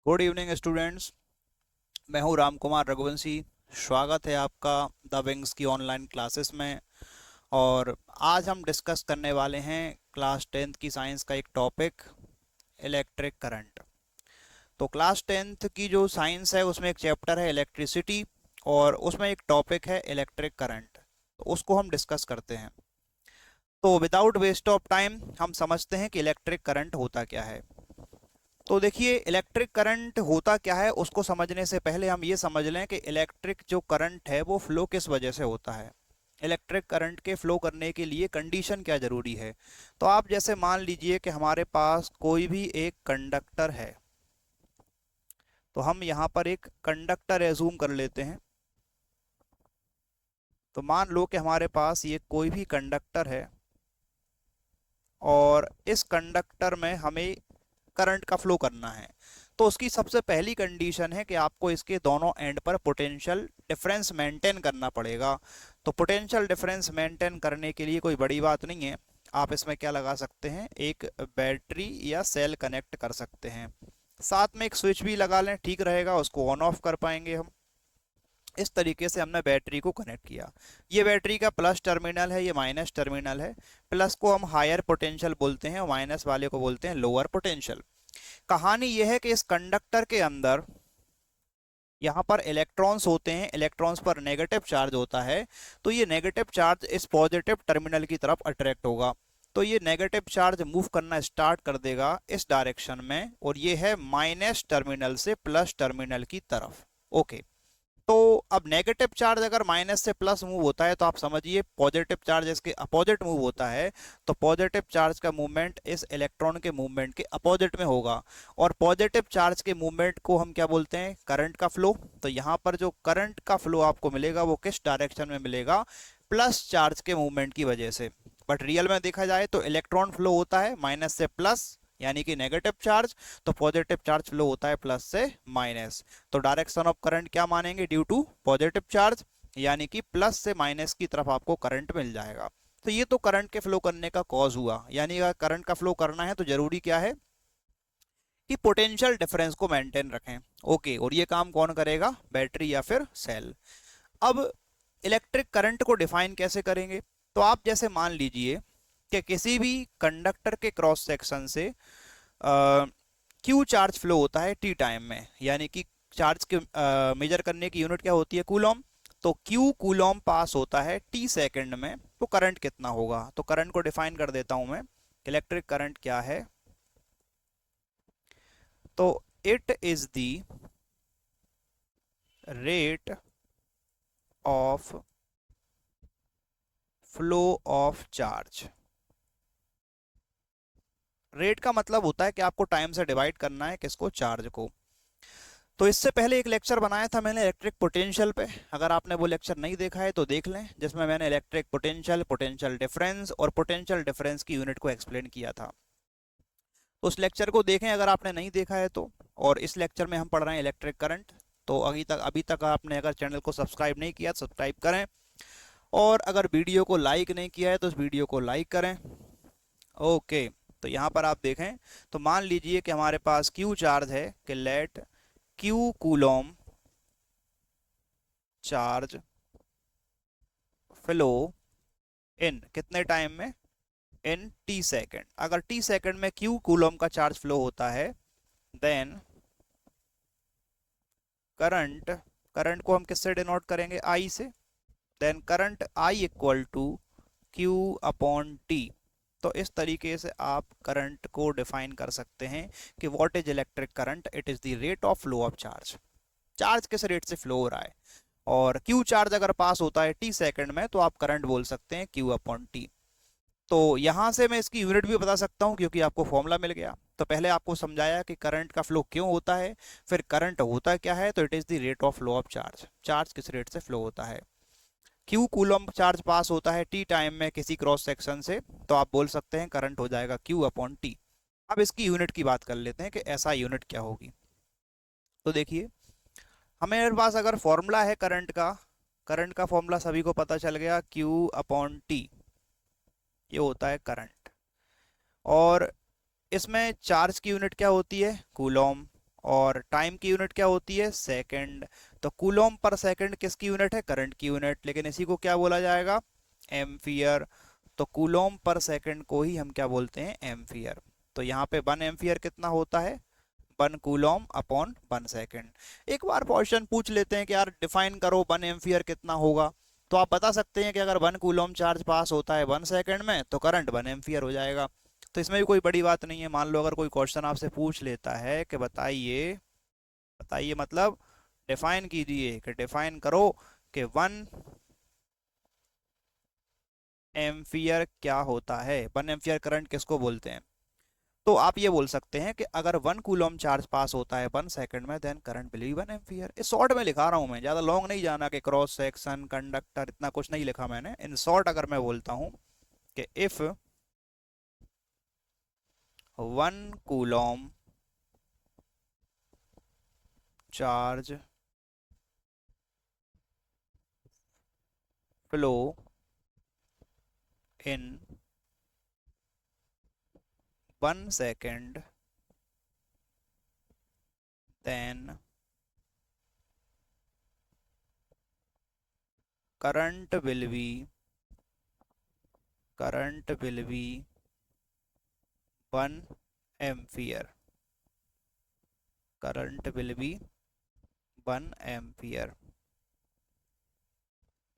Good evening students. मैं हूं राम कुमार रघुवंशी। स्वागत है आपका द विंग्स की ऑनलाइन क्लासेस में। और आज हम डिस्कस करने वाले हैं क्लास टेंथ की साइंस का एक टॉपिक, इलेक्ट्रिक करंट। तो क्लास टेंथ की जो साइंस है उसमें एक चैप्टर है इलेक्ट्रिसिटी, और उसमें एक टॉपिक है इलेक्ट्रिक करंट। तो उसको हम डिस्कस करते हैं। तो विदाउट वेस्ट ऑफ टाइम हम समझते हैं कि इलेक्ट्रिक करंट होता क्या है। तो देखिए, इलेक्ट्रिक करंट होता क्या है उसको समझने से पहले हम ये समझ लें कि इलेक्ट्रिक जो करंट है वो फ्लो किस वजह से होता है। इलेक्ट्रिक करंट के फ्लो करने के लिए कंडीशन क्या जरूरी है। तो आप जैसे मान लीजिए कि हमारे पास कोई भी एक कंडक्टर है। तो हम यहाँ पर एक कंडक्टर एज्यूम कर लेते हैं। तो मान लो कि हमारे पास ये कोई भी कंडक्टर है, और इस कंडक्टर में हमें करंट का फ्लो करना है। तो उसकी सबसे पहली कंडीशन है कि आपको इसके दोनों एंड पर पोटेंशियल डिफरेंस मेंटेन करना पड़ेगा। तो पोटेंशियल डिफरेंस मेंटेन करने के लिए कोई बड़ी बात नहीं है। आप इसमें क्या लगा सकते हैं, एक बैटरी या सेल कनेक्ट कर सकते हैं। साथ में एक स्विच भी लगा लें, ठीक रहेगा, उसको ऑन ऑफ कर पाएंगे हम। इस तरीके से हमने बैटरी को कनेक्ट किया। ये बैटरी का प्लस टर्मिनल है, ये माइनस टर्मिनल है। प्लस को हम हायर पोटेंशियल बोलते हैं और माइनस वाले को बोलते हैं लोअर पोटेंशियल। कहानी यह है कि इस कंडक्टर के अंदर यहाँ पर इलेक्ट्रॉन्स होते हैं, इलेक्ट्रॉन्स पर नेगेटिव चार्ज होता है। तो ये नेगेटिव चार्ज इस पॉजिटिव टर्मिनल की तरफ अट्रैक्ट होगा। तो ये नेगेटिव चार्ज मूव करना स्टार्ट कर देगा इस डायरेक्शन में, और ये है माइनस टर्मिनल से प्लस टर्मिनल की तरफ। ओके। तो अब नेगेटिव चार्ज अगर माइनस से प्लस मूव होता है तो आप समझिए पॉजिटिव चार्ज इसके अपोजिट मूव होता है। तो पॉजिटिव चार्ज का मूवमेंट इस इलेक्ट्रॉन के मूवमेंट के अपोजिट में होगा। और पॉजिटिव चार्ज के मूवमेंट को हम क्या बोलते हैं, करंट का फ्लो। तो यहाँ पर जो करंट का फ्लो आपको मिलेगा वो किस डायरेक्शन में मिलेगा, प्लस चार्ज के मूवमेंट की वजह से। बट रियल में देखा जाए तो इलेक्ट्रॉन फ्लो होता है माइनस से प्लस, यानी कि नेगेटिव चार्ज। तो पॉजिटिव चार्ज फ्लो होता है प्लस से माइनस। तो डायरेक्शन ऑफ करंट क्या मानेंगे, ड्यू टू पॉजिटिव चार्ज, यानी कि प्लस से माइनस की तरफ आपको करंट मिल जाएगा। तो ये तो करंट के फ्लो करने का कॉज हुआ। यानी अगर करंट का फ्लो करना है तो जरूरी क्या है कि पोटेंशियल डिफरेंस को मेंटेन रखें। ओके, और ये काम कौन करेगा, बैटरी या फिर सेल। अब इलेक्ट्रिक करंट को डिफाइन कैसे करेंगे। तो आप जैसे मान लीजिए कि किसी भी कंडक्टर के क्रॉस सेक्शन से क्यू चार्ज फ्लो होता है टी टाइम में, यानी कि चार्ज के मेजर करने की यूनिट क्या होती है, कूलॉम। तो क्यू कूलॉम पास होता है टी सेकंड में, तो करंट कितना होगा। तो करंट को डिफाइन कर देता हूं मैं। इलेक्ट्रिक करंट क्या है, तो it is the rate of flow of charge. Rate का मतलब होता है कि आपको टाइम से डिवाइड करना है किसको, चार्ज को। तो इससे पहले एक लेक्चर बनाया था मैंने इलेक्ट्रिक पोटेंशियल पे। अगर आपने वो लेक्चर नहीं देखा है तो देख लें, जिसमें मैंने इलेक्ट्रिक पोटेंशियल, पोटेंशियल डिफरेंस और पोटेंशियल डिफरेंस की यूनिट को एक्सप्लेन किया था। तो उस लेक्चर को देखें अगर आपने नहीं देखा है तो। और इस लेक्चर में हम पढ़ रहे हैं इलेक्ट्रिक करंट। तो अभी तक आपने अगर चैनल को सब्सक्राइब नहीं किया तो सब्सक्राइब करें, और अगर वीडियो को लाइक नहीं किया है तो उस वीडियो को लाइक करें। ओके। तो यहाँ पर आप देखें, तो मान लीजिए कि हमारे पास क्यू चार्ज है, कि let Q coulomb charge flow in कितने टाइम में, इन टी सेकेंड। अगर टी सेकेंड में क्यू कूलॉम का चार्ज फ्लो होता है, देन करंट, करंट को हम किससे डिनोट करेंगे, आई से। Then current I equal to Q upon T. तो इस तरीके से आप करंट को डिफाइन कर सकते हैं कि what is electric current, it is the rate of flow of charge. Charge किस रेट से फ्लो हो रहा है। और क्यू चार्ज अगर पास होता है टी सेकंड में तो आप करंट बोल सकते हैं क्यू अपॉन टी। तो यहां से मैं इसकी यूनिट भी बता सकता हूं क्योंकि आपको फॉर्मूला मिल गया। तो पहले आपको समझाया कि करंट का फ्लो क्यों होता है, फिर करंट होता क्या है, तो it is the rate of flow of charge. Charge किस रेट से फ्लो होता है। क्यू कूलम चार्ज पास होता है टी टाइम में किसी क्रॉस सेक्शन से, तो आप बोल सकते हैं करंट हो जाएगा क्यू अपॉन टी। अब इसकी यूनिट की बात कर लेते हैं कि ऐसा यूनिट क्या होगी। तो देखिए, हमें पास अगर फॉर्मूला है करंट का, करंट का फॉर्मूला सभी को पता चल गया, क्यू अपॉन टी, ये होता है करंट। और इसमें चार्ज की यूनिट क्या होती है, कूलॉम। और टाइम की यूनिट क्या होती है, सेकंड। तो कूलोम पर सेकंड किसकी यूनिट है, करंट की यूनिट, लेकिन इसी को क्या बोला जाएगा, एम्पियर। तो कूलोम पर सेकंड को ही हम क्या बोलते हैं, एम्पियर। तो यहाँ पे 1 एम्पियर कितना होता है, 1 कूलोम अपॉन 1 सेकेंड। एक बार क्वेश्चन पूछ लेते हैं कि यार डिफाइन करो 1 एम्पियर कितना होगा, तो आप बता सकते हैं कि अगर 1 कूलोम चार्ज पास होता है 1 सेकेंड में तो करंट 1 एम्पियर हो जाएगा। तो इसमें भी कोई बड़ी बात नहीं है। मान लो अगर कोई क्वेश्चन आपसे पूछ लेता है कि बताइए, बताइए मतलब डिफाइन कीजिए, कि डिफाइन करो कि 1 एम्पियर क्या होता है, 1 एम्पियर करंट किसको बोलते हैं। तो आप ये बोल सकते हैं कि अगर 1 कूलोम चार्ज पास होता है 1 सेकंड में, then current will be 1 ampere. इस शॉर्ट में लिखा रहा हूं मैं, ज्यादा लॉन्ग नहीं जाना कि क्रॉस सेक्शन कंडक्टर इतना कुछ नहीं लिखा मैंने। इन शॉर्ट अगर मैं बोलता हूं कि if 1 coulomb charge flow in 1 second, then current will be 1 ampere, current will be 1 ampere.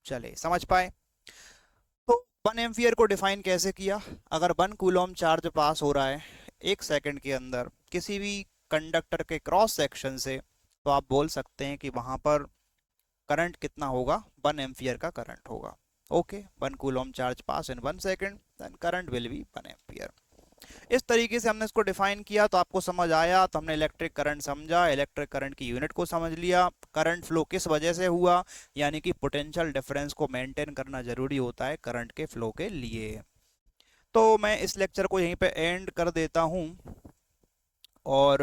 चले समझ पाए। तो 1 एम्पियर को डिफाइन कैसे किया, अगर 1 कूलोम चार्ज पास हो रहा है 1 सेकंड के अंदर किसी भी कंडक्टर के क्रॉस सेक्शन से, तो आप बोल सकते हैं कि वहां पर करंट कितना होगा, 1 एम्पियर का करंट होगा। Okay, 1 coulomb charge pass in 1 second, then current will be 1 ampere. इस तरीके से हमने इसको डिफाइन किया तो आपको समझ आया। तो हमने इलेक्ट्रिक करंट समझा, इलेक्ट्रिक करंट की यूनिट को समझ लिया, करंट फ्लो किस वजह से हुआ, यानी कि पोटेंशियल डिफरेंस को मेंटेन करना जरूरी होता है करंट के फ्लो के लिए। तो मैं इस लेक्चर को यहीं पे एंड कर देता हूं, और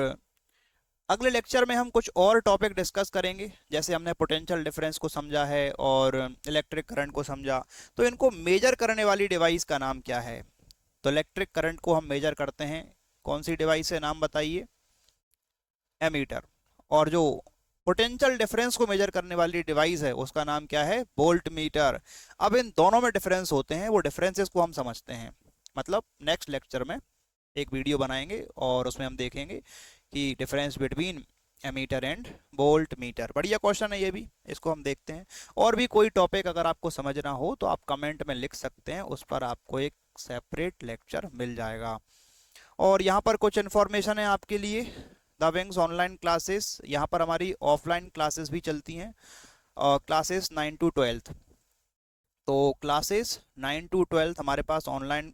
अगले लेक्चर में हम कुछ और टॉपिक डिस्कस करेंगे। जैसे हमने पोटेंशियल डिफरेंस को समझा है और इलेक्ट्रिक करंट को समझा, तो इनको मेजर करने वाली डिवाइस का नाम क्या है। तो इलेक्ट्रिक करंट को हम मेजर करते हैं, कौन सी डिवाइस है, नाम बताइए, एमीटर। और जो पोटेंशियल डिफरेंस को मेजर करने वाली डिवाइस है उसका नाम क्या है, वोल्ट मीटर। अब इन दोनों में डिफरेंस होते हैं, वो डिफरेंसेस को हम समझते हैं। मतलब नेक्स्ट लेक्चर में एक वीडियो बनाएंगे और उसमें हम देखेंगे कि difference between ammeter and volt meter. बढ़िया क्वेश्चन है ये भी, इसको हम देखते हैं। और भी कोई टॉपिक अगर आपको समझना हो तो आप कमेंट में लिख सकते हैं, उस पर आपको एक सेपरेट लेक्चर मिल जाएगा। और यहाँ पर कुछ इन्फॉर्मेशन है आपके लिए, द विंग्स ऑनलाइन क्लासेस, यहाँ पर हमारी ऑफलाइन क्लासेस भी चलती हैं, क्लासेस 9 to 12। तो क्लासेस 9 to 12 हमारे पास ऑनलाइन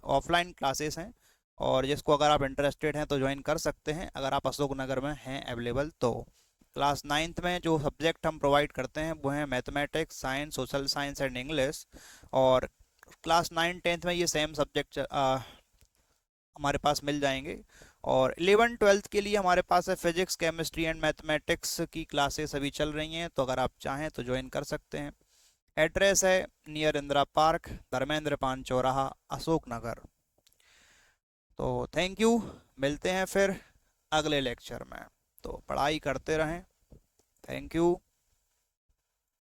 ऑफलाइन क्लासेस हैं, और जिसको अगर आप इंटरेस्टेड हैं तो ज्वाइन कर सकते हैं, अगर आप अशोक नगर में हैं अवेलेबल तो। क्लास 9th में जो सब्जेक्ट हम प्रोवाइड करते हैं वो हैं mathematics, science, social science and English. और क्लास 9 10th में ये सेम सब्जेक्ट हमारे पास मिल जाएंगे। और 11 12 के लिए हमारे पास है फिजिक्स, केमिस्ट्री एंड मैथमेटिक्स की क्लासेस अभी चल रही हैं, तो अगर आप चाहें तो ज्वाइन कर सकते हैं। एड्रेस है नियर इंदिरा पार्क, धर्मेंद्र पान चौराहा, अशोक नगर। तो थैंक यू, मिलते हैं फिर अगले लेक्चर में। तो पढ़ाई करते रहें। Thank you.